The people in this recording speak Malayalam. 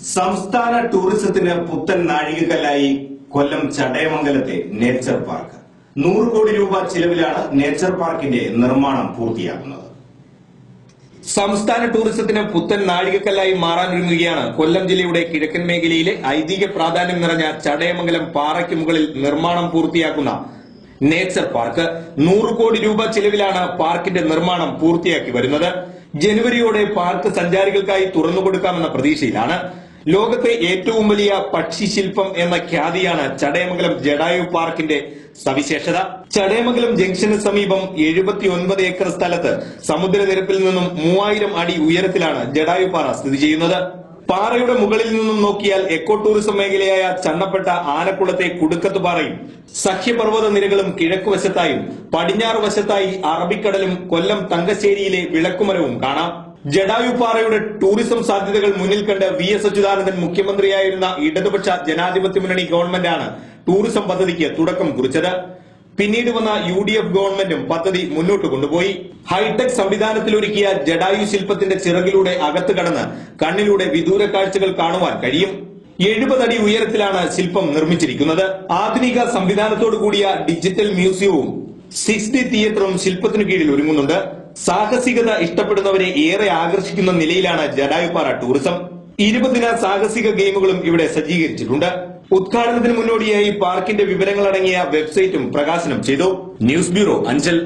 സംസ്ഥാന ടൂറിസത്തിന് പുത്തൻ നാഴികക്കല്ലായി കൊല്ലം ചടയമംഗലത്തെ നേച്ചർ പാർക്ക് 100 കോടി രൂപ ചിലവിലാണ് നേച്ചർ പാർക്കിന്റെ നിർമ്മാണം പൂർത്തിയാക്കുന്നത്. സംസ്ഥാന ടൂറിസത്തിന് പുത്തൻ നാഴികക്കല്ലായി മാറാനൊരുങ്ങുകയാണ് കൊല്ലം ജില്ലയുടെ കിഴക്കൻ മേഖലയിലെ ഐതിഹ്യ പ്രാധാന്യം നിറഞ്ഞ ചടയമംഗലം പാറയ്ക്ക് മുകളിൽ നിർമ്മാണം പൂർത്തിയാക്കുന്ന നേച്ചർ പാർക്ക്. 100 കോടി രൂപ ചിലവിലാണ് പാർക്കിന്റെ നിർമ്മാണം പൂർത്തിയാക്കി വരുന്നത്. ജനുവരിയോടെ പാർക്ക് സഞ്ചാരികൾക്കായി തുറന്നുകൊടുക്കാമെന്ന പ്രതീക്ഷയിലാണ്. ലോകത്തെ ഏറ്റവും വലിയ പക്ഷി ശില്പം എന്ന ഖ്യാതിയാണ് ചടയമംഗലം ജഡായു പാർക്കിന്റെ സവിശേഷത. ചടയമംഗലം ജംഗ്ഷന് സമീപം 79 ഏക്കർ സ്ഥലത്ത് സമുദ്രനിരപ്പിൽ നിന്നും 3000 അടി ഉയരത്തിലാണ് ജഡായു പാറ സ്ഥിതി ചെയ്യുന്നത്. പാറയുടെ മുകളിൽ നിന്നും നോക്കിയാൽ എക്കോ ടൂറിസം മേഖലയായ ചണ്ണപ്പെട്ട ആനക്കുളത്തെ കുടുക്കത്തുപാറയും സഖ്യപർവ്വത നിരകളും കിഴക്കുവശത്തായും പടിഞ്ഞാറ് വശത്തായി അറബിക്കടലും കൊല്ലം തങ്കശ്ശേരിയിലെ വിളക്കുമരവും കാണാം. ജഡായു പാറയുടെ ടൂറിസം സാധ്യതകൾ മുന്നിൽ കണ്ട് VS അച്യുതാനന്ദൻ മുഖ്യമന്ത്രിയായിരുന്ന ഇടതുപക്ഷ ജനാധിപത്യ മുന്നണി ഗവൺമെന്റാണ് ടൂറിസം പദ്ധതിക്ക് തുടക്കം കുറിച്ചത്. പിന്നീട് വന്ന UDF ഗവൺമെന്റും പദ്ധതി മുന്നോട്ട് കൊണ്ടുപോയി. ഹൈടെക് സംവിധാനത്തിലൊരുക്കിയ ജഡായു ശില്പത്തിന്റെ ചിറകിലൂടെ അകത്ത് കടന്ന് കണ്ണിലൂടെ വിദൂര കാഴ്ചകൾ കാണുവാൻ കഴിയും. 70 അടി ഉയരത്തിലാണ് ശില്പം നിർമ്മിച്ചിരിക്കുന്നത്. ആധുനിക സംവിധാനത്തോടു കൂടിയ ഡിജിറ്റൽ മ്യൂസിയവും 6D തിയേറ്ററും ശില്പത്തിനു കീഴിൽ ഒരുങ്ങുന്നുണ്ട്. സാഹസികത ഇഷ്ടപ്പെടുന്നവരെ ഏറെ ആകർഷിക്കുന്ന നിലയിലാണ് ജഡായുപ്പാറ ടൂറിസം. 20 ദിന സാഹസിക ഗെയിമുകളും ഇവിടെ സജ്ജീകരിച്ചിട്ടുണ്ട്. ഉദ്ഘാടനത്തിന് മുന്നോടിയായി പാർക്കിന്റെ വിവരങ്ങളടങ്ങിയ വെബ്സൈറ്റും പ്രകാശനം ചെയ്തു. News bureau, Anchal.